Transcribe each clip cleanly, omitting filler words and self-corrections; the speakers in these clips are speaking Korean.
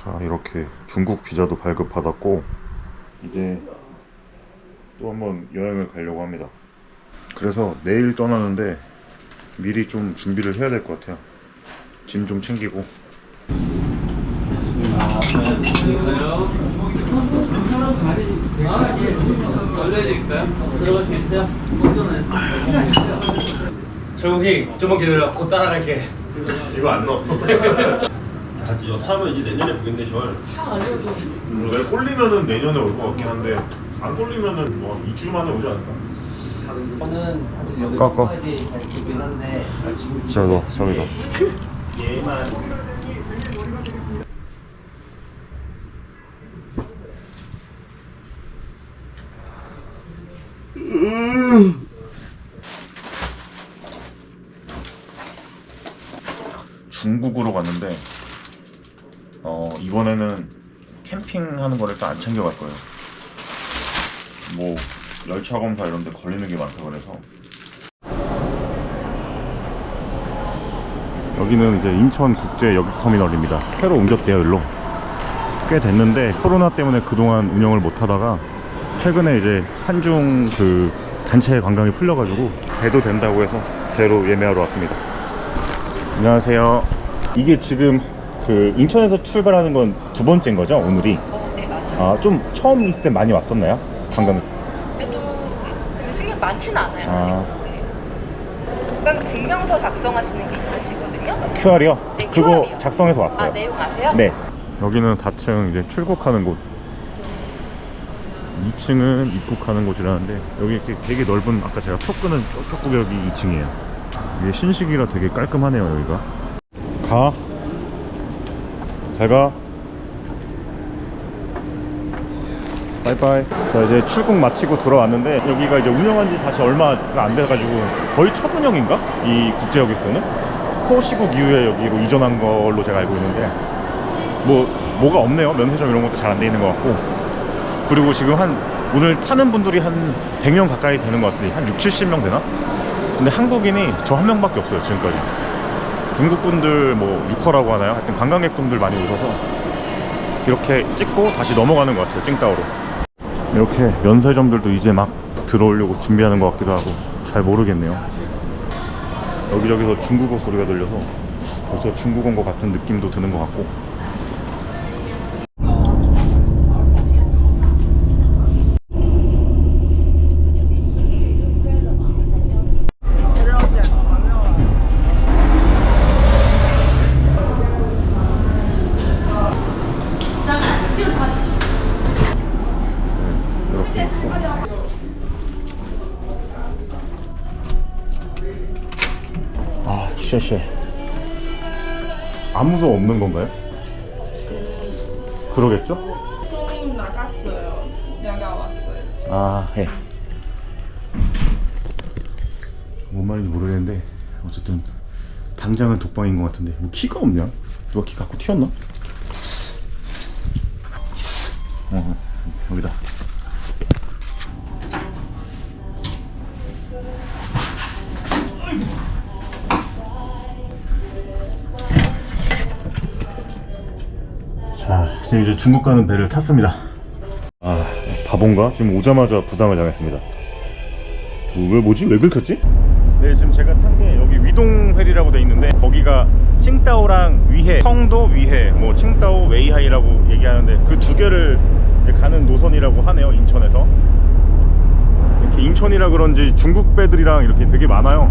자, 이렇게 중국 비자도 발급받았고 이제 또 한번 여행을 가려고 합니다. 그래서 내일 떠나는데 미리 좀 준비를 해야 될 것 같아요. 짐 좀 챙기고. 정욱이 좀만 기다려. 곧 따라갈게. 이거 안 넣어. 같이 여차하면 이제 내년에 보겠네 절. 내가 꼴리면은 내년에 올 것 같긴 한데 안 꼴리면은 뭐 2주 만에 오지 않을까? 저는 사실 여기 꺼. 까지 갈 수 있긴 한데 저거 저기다. 얘만 중국으로 갔는데 이번에는 캠핑하는 거를 일단 안 챙겨갈 거예요. 뭐 열차 검사 이런 데 걸리는 게 많다 그래서. 여기는 이제 인천국제 여객터미널입니다. 새로 옮겼대요 일로. 꽤 됐는데 코로나 때문에 그동안 운영을 못 하다가 최근에 이제 한중 그 단체 관광이 풀려가지고 배도 된다고 해서 배로 예매하러 왔습니다. 안녕하세요. 이게 지금 그 인천에서 출발하는 건 두 번째인 거죠? 오늘이? 네, 맞아요. 아, 좀 처음 있을 때 많이 왔었나요? 관광. 근데 승객 많지는 않아요. 아. 아직. 네. 관광 증명서 작성하시는 게 있으시거든요. QR이요? 네, 그거 QR이요. 작성해서 왔어요. 아, 내용 아세요? 네. 여기는 4층 이제 출국하는 곳. 2층은 입국하는 곳이라는데 여기 이렇게 되게 넓은, 아까 제가 표 끄는 저쪽 구역이 2층이에요. 이게 신식이라 되게 깔끔하네요 여기가. 가. 잘 가. 바이바이. 자, 이제 출국 마치고 들어왔는데 여기가 이제 운영한 지 다시 얼마가 안 돼가지고 거의 첫 운영인가? 이 국제여객선은? 코시국 이후에 여기로 이전한 걸로 제가 알고 있는데 뭐가 없네요. 면세점 이런 것도 잘 안 돼 있는 것 같고. 그리고 지금 오늘 타는 분들이 한 100명 가까이 되는 것 같은데 한 60-70명 되나? 근데 한국인이 저 한 명밖에 없어요 지금까지. 중국 분들 뭐 6호라고 하나요? 하여튼 관광객분들 많이 오셔서 이렇게 찍고 다시 넘어가는 것 같아요, 찡따오로. 이렇게 면세점들도 이제 막 들어오려고 준비하는 것 같기도 하고 잘 모르겠네요. 여기저기서 중국어 소리가 들려서 벌써 중국 온 것 같은 느낌도 드는 것 같고. 쉐쉐. 아무도 없는 건가요? 그러겠죠? 손님 나갔어요. 나가왔어요. 아, 해. 뭔 말인지 모르겠는데 어쨌든 당장은 독방인 것 같은데 뭐 키가 없냐? 누가 키 갖고 튀었나? 여기다. 자, 이제 중국 가는 배를 탔습니다. 아, 바본가? 지금 오자마자 부상을 당했습니다. 왜 긁혔지? 네, 지금 제가 탄 게 여기 위동회리라고 돼 있는데 거기가 칭따오랑 위해, 성도 위해, 뭐 칭따오 웨이하이라고 얘기하는데 그 두 개를 가는 노선이라고 하네요, 인천에서. 이렇게 인천이라 그런지 중국 배들이랑 이렇게 되게 많아요.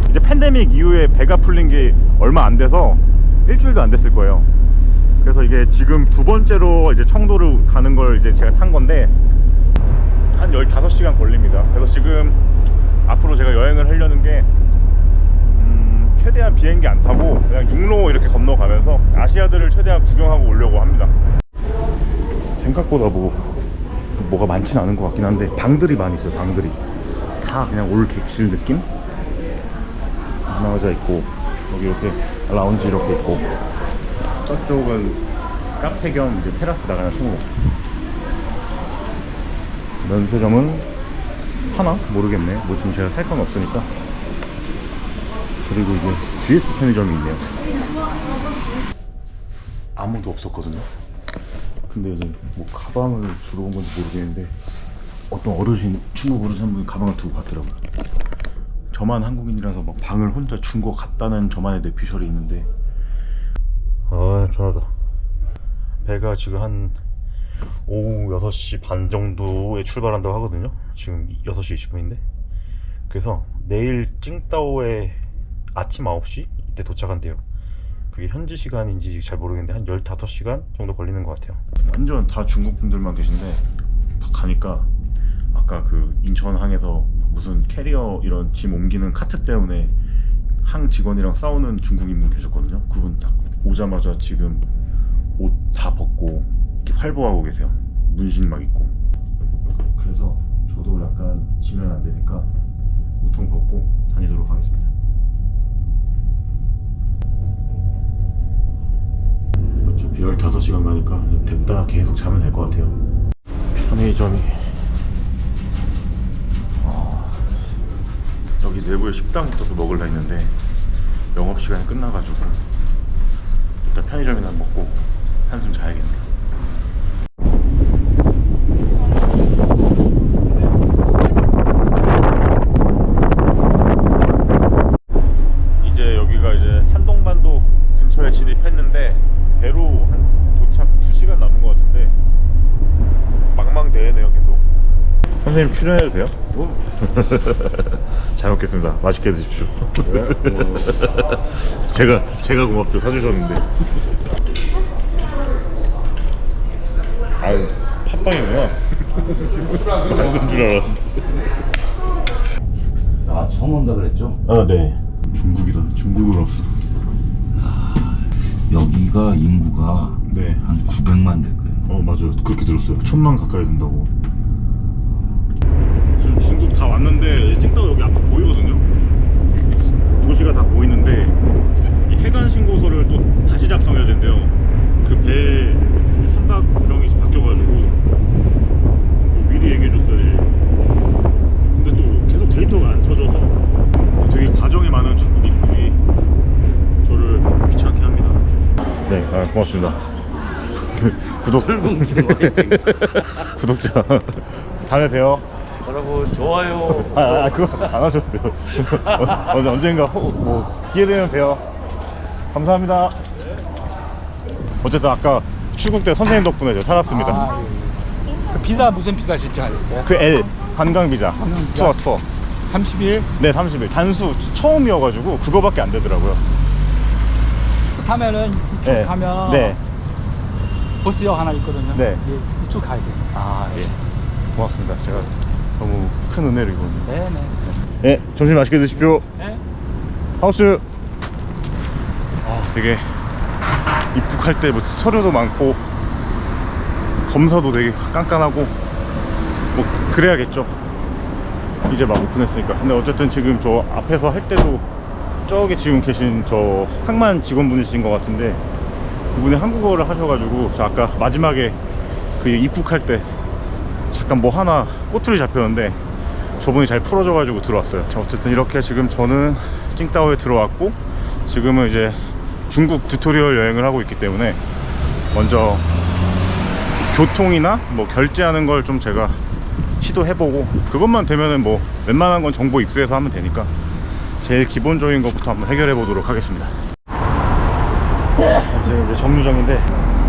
이제 팬데믹 이후에 배가 풀린 게 얼마 안 돼서 일주일도 안 됐을 거예요. 그래서 이게 지금 두 번째로 이제 청도를 가는 걸 이제 제가 탄 건데 한 15시간 걸립니다. 그래서 지금 앞으로 제가 여행을 하려는 게 최대한 비행기 안 타고 그냥 육로 이렇게 건너가면서 아시아들을 최대한 구경하고 오려고 합니다. 생각보다 뭐가 많진 않은 것 같긴 한데 방들이 많이 있어요. 방들이 다 그냥 올 객실 느낌? 하나자 있고 여기 이렇게 라운지 이렇게 있고 저쪽은 카페 겸 이제 테라스 나가는 통로. 면세점은 하나? 모르겠네. 뭐 지금 제가 살 건 없으니까. 그리고 이제 GS 편의점이 있네요. 아무도 없었거든요. 근데 이제 뭐 가방을 주러 온 건지 모르겠는데 어떤 어르신, 중국 어르신 한 분이 가방을 두고 갔더라고요. 저만 한국인이라서 막 방을 혼자 준 거 같다는 저만의 뇌피셜이 있는데 편하다. 배가 지금 한 오후 6시 반 정도에 출발한다고 하거든요. 지금 6시 20분인데 그래서 내일 찡따오에 아침 9시 이때 도착한대요. 그게 현지 시간인지 잘 모르겠는데 한 15시간 정도 걸리는 것 같아요. 완전 다 중국 분들만 계신데 가니까 아까 그 인천항에서 무슨 캐리어 이런 짐 옮기는 카트 때문에 항 직원이랑 싸우는 중국인 분 계셨거든요. 그분 딱 오자마자 지금 옷 다 벗고 이렇게 활보하고 계세요. 문신 막 입고. 그래서 저도 약간 지면 안 되니까 우통 벗고 다니도록 하겠습니다. 어차피 15시간 가니까 됐다 계속 자면 될 것 같아요. 편의점이 여기 내부에 식당이 있어서 먹으려 했는데 영업시간이 끝나가지고 일단 편의점이나 먹고 한숨 자야겠네요. 이제 여기가 이제 산동반도 근처에 진입했는데 배로 한 도착 2시간 남은 것 같은데 망망대해네요 계속. 선생님 출연해도 돼요? 잘 먹겠습니다. 맛있게 드십시오. 제가 고맙죠. 사주셨는데. 아유, 팥빵이구나. 만든 줄 알았는데. 아, 처음 온다 그랬죠? 아, 네. 중국이다. 중국으로 왔어. 여기가 인구가 네. 한 900만 될 거예요. 맞아요. 그렇게 들었어요. 1000만 가까이 된다고. 지금 중국 다 왔는데 찡따오 여기 앞에 보이거든요. 도시가 다 보이는데 이 해관 신고서를 또 다시 작성해야 된대요. 그 배 선박명이 바뀌어가지고 뭐 미리 얘기해줬어야지. 근데 또 계속 데이터가 안 터져서 되게 과정이 많은 중국 입국이 저를 귀찮게 합니다. 네, 고맙습니다. 구독자 다음에 봬요. 여러분 좋아요. 그거 안 하셔도 돼요. 언젠가 뭐 기회 되면 봬요. 감사합니다. 어쨌든 아까 출국 때 선생님 덕분에 제가 살았습니다. 그 비자 무슨 비자 신청하셨어요? 그 L 관광 비자 투어 30일? 네 30일 단수 처음이어가지고 그거밖에 안 되더라고요. 타면은 이쪽 네. 가면 네. 버스역 하나 있거든요. 네. 예, 이쪽 가야 돼요. 예. 고맙습니다. 제가 너무 큰 은혜를 입었는데. 네네. 네, 점심 맛있게 드십시오. 네. 하우스. 되게 입국할 때 뭐 서류도 많고 검사도 되게 깐깐하고 뭐 그래야겠죠. 이제 막 오픈했으니까. 근데 어쨌든 지금 저 앞에서 할 때도 저기 지금 계신 저 항만 직원분이신 것 같은데 그분이 한국어를 하셔가지고 저 아까 마지막에 그 입국할 때 잠깐 뭐 하나 꼬투리 잡혔는데 저분이 잘 풀어줘가지고 들어왔어요. 자, 어쨌든 이렇게 지금 저는 찡따오에 들어왔고 지금은 이제 중국 튜토리얼 여행을 하고 있기 때문에 먼저 교통이나 뭐 결제하는 걸 좀 제가 시도해보고 그것만 되면은 뭐 웬만한 건 정보 입수해서 하면 되니까 제일 기본적인 것부터 한번 해결해 보도록 하겠습니다. 지금 이제 정류장인데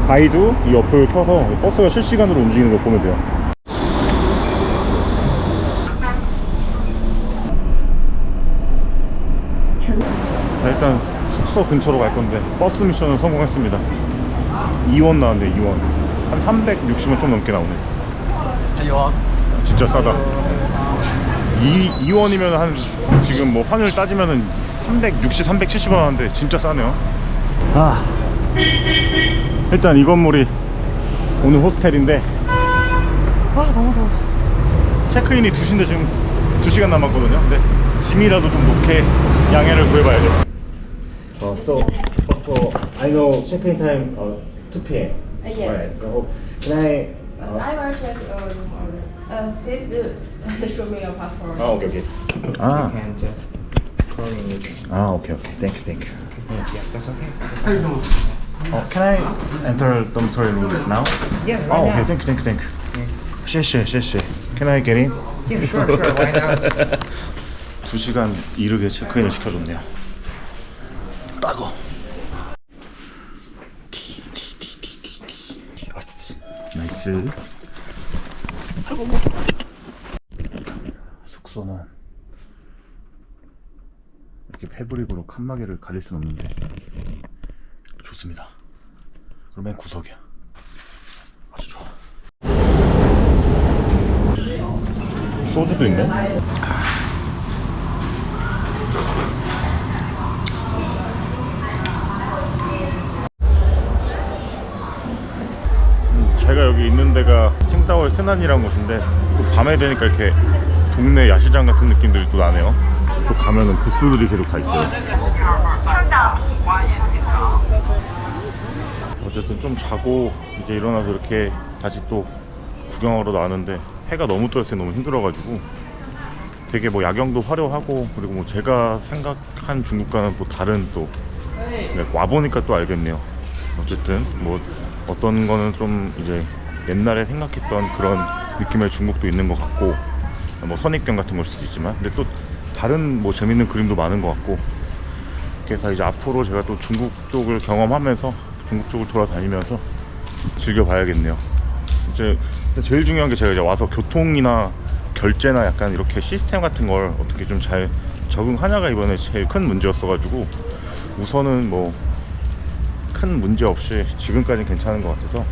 가이드 이 어플을 켜서 버스가 실시간으로 움직이는 걸 보면 돼요. 자, 일단 숙소 근처로 갈 건데 버스 미션은 성공했습니다. 2원 나왔는데 2원 한 360원 좀 넘게 나오네. 진짜 싸다. 2원이면 한 지금 뭐 환율 따지면은 360, 370원 하는데 진짜 싸네요. 일단 이 건물이 오늘 호스텔인데 너무 더워. 체크인이 2시인데 지금 2시간 남았거든요. 근데 짐이라도 좀 놓게 양해를 구해봐야죠. So I know check-in time 2 p.m. Yes. Right. So can I? I will check. Please show me your passport. Okay. You can just call in with okay. Thank you. yeah, that's okay. Can I enter dormitory room now? Yeah, right Oh, now. okay, thank you. 谢谢. Can I get in? Yeah, sure, why not? 2시간 이르게 체크인을 시켜줬네요. 따고. 나이스. 숙소는 이렇게 패브릭으로 칸막이를 가릴 순 없는데 좋습니다. 그러면 구석이야. 아주 좋아. 소주도 있네. 제가 여기 있는 데가 칭다오의 스난이라는 곳인데 또 밤에 되니까 이렇게 동네 야시장 같은 느낌들이 또 나네요. 또 가면은 부스들이 계속 다 있어요. 어쨌든 좀 자고 이제 일어나서 이렇게 다시 또 구경하러 나왔는데 해가 너무 떠있을 때 너무 힘들어가지고 되게 뭐 야경도 화려하고 그리고 뭐 제가 생각한 중국과는 또 다른 또 와보니까 또 알겠네요. 어쨌든 뭐 어떤 거는 좀 이제 옛날에 생각했던 그런 느낌의 중국도 있는 것 같고 뭐 선입견 같은 걸 수도 있지만 근데 또 다른 뭐 재밌는 그림도 많은 것 같고 그래서 이제 앞으로 제가 또 중국 쪽을 경험하면서 중국 쪽을 돌아다니면서 즐겨봐야겠네요. 이제 제일 중요한 게 제가 이제 와서 교통이나 결제나 약간 이렇게 시스템 같은 걸 어떻게 좀 잘 적응하냐가 이번에 제일 큰 문제였어가지고 우선은 뭐 큰 문제 없이 지금까지는 괜찮은 것 같아서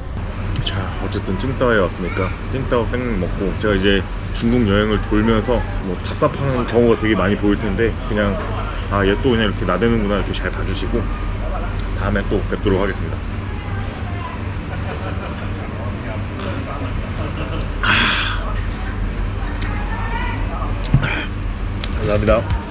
자 어쨌든 칭다오에 왔으니까 칭다오 생맥 먹고 제가 이제 중국 여행을 돌면서 뭐 답답한 경우가 되게 많이 보일 텐데 그냥 아 얘 또 그냥 이렇게 나대는구나 이렇게 잘 봐주시고 다음에 또 뵙도록 하겠습니다. 감사합니다.